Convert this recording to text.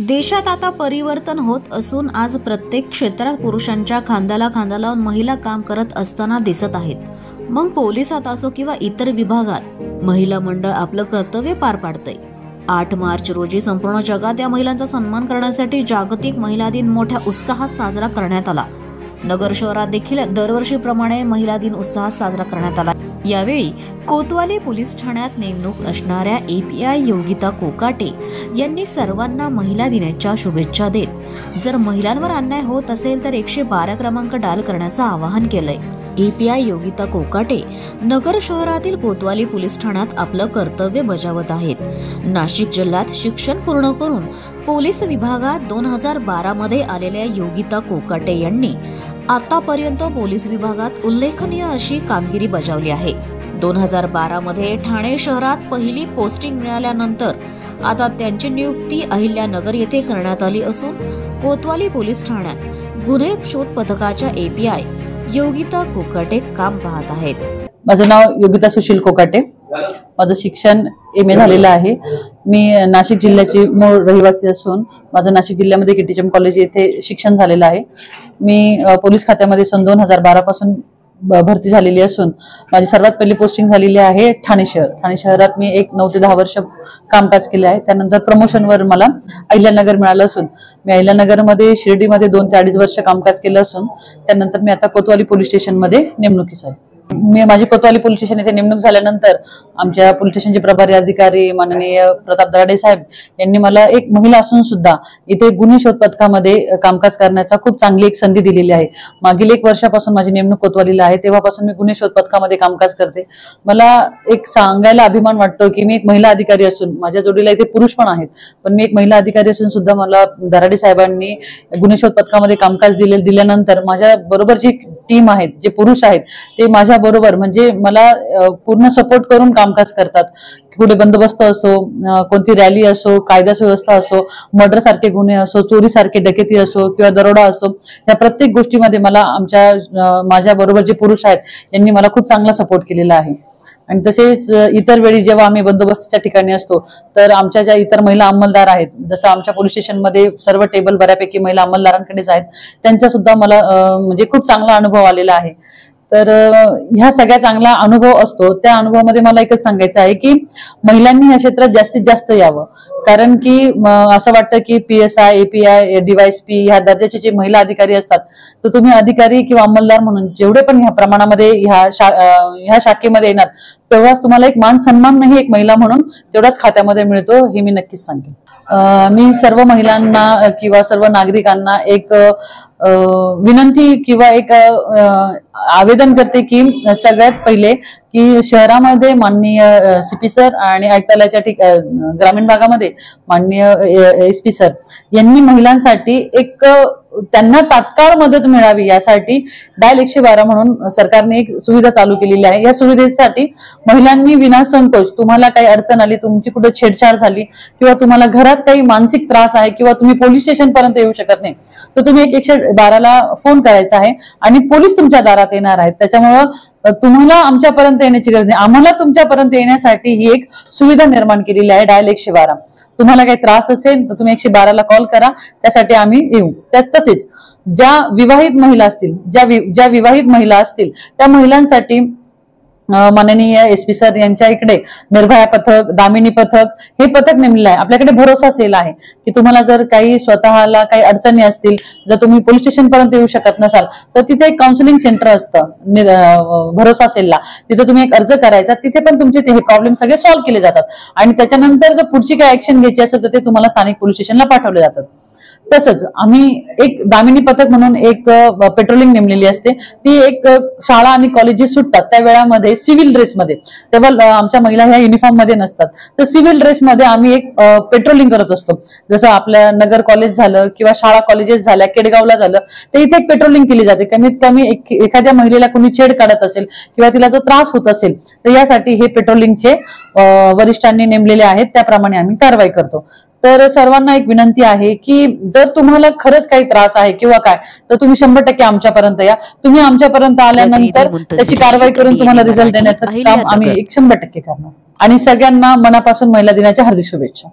देशात आता परिवर्तन होत असून आज प्रत्येक क्षेत्रात पुरुषांच्या खांद्याला खांदा लावून महिला काम करत असताना दिसत आहेत। मग पोलिसात असो किंवा इतर विभागात महिला मंडळ आपलं कर्तव्य पार पाडतंय। 8 मार्च रोजी संपूर्ण जगात या महिलांचा सन्मान करण्यासाठी जागतिक महिला दिन मोठ्या उत्साहात साजरा करण्यात आला। नगर शहरात देखील दरवर्षीप्रमाणे महिला दिन उत्साहात साजरा करण्यात आला। यावेळी कोतवाली पोलीस ठाण्यात नेमणूक असणाऱ्या API योगिता कोकाटे यांनी सर्वांना महिला दिनाच्या शुभेच्छा देत जर महिलांवर अन्याय होत असेल तर 112 क्रमांक डायल करण्याचं आवाहन केलंय। API योगिता कोकाटे नगर शहरातील कोतवाली पोलीस ठाण्यात आपलं कर्तव्य बजावत आहेत। नाशिक जिल्ह्यात शिक्षण पूर्ण करून पोलीस विभागात 2012 मध्ये आलेल्या योगिता कोकाटे यांनी आतापर्यंत पोलीस विभागात उल्लेखनीय अशी कामगिरी बजावली आहे। 2012 मध्ये ठाणे शहरात पहिली पोस्टिंग मिळाल्यानंतर आता त्यांची नियुक्ती अहिल्यानगर येथे करण्यात आली असून कोतवाली पोलीस ठाण्यात गुन्हे शोध पथकाच्या API योगिता कोकाटे काम पाहत आहेत। माझं नाव योगिता सुशील कोकाटे। माझं शिक्षण MA झालेलं आहे। मी नाशिक जिल्ह्याची मूळ रहिवासी असून माझं नाशिक जिल्ह्यामध्ये KTHM कॉलेज येथे शिक्षण झालेलं आहे। मी पोलीस खात्यामध्ये सन 2012 पासून भरती झालेली असून माझी सर्वात पहिली पोस्टिंग झालेली आहे ठाणे शहर। ठाणे शहरात मी 9 ते 10 वर्ष कामकाज केले आहे। त्यानंतर प्रमोशनवर मला अहिल्यानगर मिळालं असून मी अहिल्यानगरमध्ये शिर्डीमध्ये 2 ते 2.5 वर्ष कामकाज केलं असून त्यानंतर मी आता कोतवाली पोलीस स्टेशनमध्ये नेमणुकीस आहे। मी माझी कोतवाली पोलीस स्टेशन येथे नेमणूक झाल्यानंतर आमच्या पोलीस स्टेशनचे प्रभारी अधिकारी माननीय प्रताप दराडे साहेब यांनी मला एक महिला असून सुद्धा इथे गुन्हे शोध पथकामध्ये कामकाज करण्याचा खूप चांगली एक संधी दिलेली आहे। मागील 1 वर्षापासून माझी नेमणूक कोतवालीला आहे, तेव्हापासून मी गुन्हे शोध पथकामध्ये कामकाज करते। मला एक सांगायला अभिमान वाटतो की मी एक महिला अधिकारी असून माझ्या जोडीला इथे पुरुष पण आहेत, पण मी एक महिला अधिकारी असून सुद्धा मला दराडे साहेबांनी गुन्हे शोध पथकामध्ये कामकाज दिल्यानंतर माझ्या बरोबर जी टीम आहेत, जे पुरुष आहेत ते माझ्या बरोबर म्हणजे मला पूर्ण सपोर्ट करून कामकाज करतात। कुठे बंदोबस्त असो, कोणती रॅली असो, कायदा सुव्यवस्था असो, मर्डर सारखे गुन्हे असो, चोरी सारखे डकैती असो किंवा दरोडा असो, या प्रत्येक गोष्टीमध्ये मला माझ्या बरोबर जे पुरुष आहेत यांनी मला खूप चांगला सपोर्ट केलेला आहे। आणि तसेच इतर वेळी जेव्हा आम्ही बंदोबस्ताच्या ठिकाणी असतो तर आमच्या ज्या इतर महिला अंमलदार आहेत, जसं आमच्या पोलीस स्टेशनमध्ये सर्व टेबल बऱ्यापैकी महिला अंमलदारांकडेच आहेत, त्यांचा सुद्धा मला म्हणजे खूप चांगला अनुभव आलेला आहे। तर ह्या सगळ्या चांगला अनुभव असतो, त्या अनुभवामध्ये मला एकच सांगायचं आहे की महिलांनी या क्षेत्रात जास्तीत जास्त यावं। कारण की असं वाटतं की PSI, API, DYSP ह्या दर्जाचे जे महिला अधिकारी असतात तर तुम्ही अधिकारी किंवा अंमलदार म्हणून जेवढे पण ह्या प्रमाणामध्ये ह्या शाखेमध्ये येणार तेव्हाच तुम्हाला एक मान सन्मानही एक महिला म्हणून तेवढाच खात्यामध्ये मिळतो, हे मी नक्कीच सांगेन। मी सर्व महिलांना किंवा सर्व नागरिकांना एक विनंती किंवा एक आवेदन करते की सगळ्यात पहिले की शहरामध्ये माननीय CP सर आणि आयुक्तालयाच्या ग्रामीण भागामध्ये माननीय SP सर यांनी महिलांसाठी एक त्यांना तात्काळ मदत मिळावी यासाठी डायल 112 म्हणून सरकारने एक सुविधा चालू केलेली आहे। या सुविधेसाठी महिलांनी विनासंकोच तुम्हाला काही अडचण आली, तुमची कुठे छेडछाड झाली किंवा तुम्हाला घरात काही मानसिक त्रास आहे किंवा तुम्ही पोलीस स्टेशन पर्यंत येऊ शकत नाही तर तुम्ही 112 ला फोन करायचा आहे आणि पोलीस तुमच्या दारात येणार आहेत। त्याच्यामुळं तुम्हाला आमच्यापर्यंत येण्याची गरज नाही, आम्हाला तुमच्यापर्यंत येण्यासाठी ही एक सुविधा निर्माण केलेली आहे डायल 112। तुम्हाला काही त्रास असेल तर तुम्ही 112 ला कॉल करा, त्यासाठी आम्ही येऊ। तसेच ज्या विवाहित महिला असतील, ज्या विवाहित महिला असतील त्या महिलांसाठी माननीय SP सर यांच्या इकडे निर्भया पथक, दामिनी पथक हे पथक नेमलेलं आहे। आपल्याकडे भरोसा सेल आहे की तुम्हाला जर काही स्वतःला काही अडचणी असतील, जर तुम्ही पोलीस स्टेशन पर्यंत येऊ शकत नसाल तर तिथे एक काउन्सिलिंग सेंटर असतं भरोसा सेलला, तिथे तुम्ही एक अर्ज करायचा, तिथे पण तुमचे हे प्रॉब्लेम सगळे सॉल्व्ह केले जातात आणि त्याच्यानंतर जर पुढची काही ऍक्शन घ्यायची असेल तर ते तुम्हाला स्थानिक पोलीस स्टेशनला पाठवले जातात। तसंच आम्ही एक दामिनी पथक म्हणून एक पेट्रोलिंग नेमलेली असते, ती एक शाळा आणि कॉलेजेस सुटतात त्या वेळामध्ये सिव्हिल ड्रेसमध्ये, तेव्हा आमच्या महिला ह्या युनिफॉर्म मध्ये नसतात, तर सिव्हिल ड्रेसमध्ये आम्ही एक पेट्रोलिंग करत असतो। जसं आपल्या नगर कॉलेज झालं किंवा शाळा कॉलेजेस झाल्या, केडगावला झालं, तर इथे एक पेट्रोलिंग केली जाते। कमीत कमी एखाद्या महिलेला कोणी छेड काढत असेल किंवा तिला जो त्रास होत असेल तर यासाठी हे पेट्रोलिंगचे वरिष्ठांनी नेमलेले आहेत, त्याप्रमाणे आम्ही कारवाई करतो। तर सर्वांना एक विनंती आहे की जर तुम्हाला खरंच काही त्रास आहे किंवा काय तर तुम्ही 100% आमच्यापर्यंत या। तुम्ही आमच्यापर्यंत आल्यानंतर त्याची कारवाई करून तुम्हाला रिझल्ट देण्याचं काम आम्ही 100% करणार। आणि सगळ्यांना मनापासून महिला दिनाच्या हार्दिक शुभेच्छा।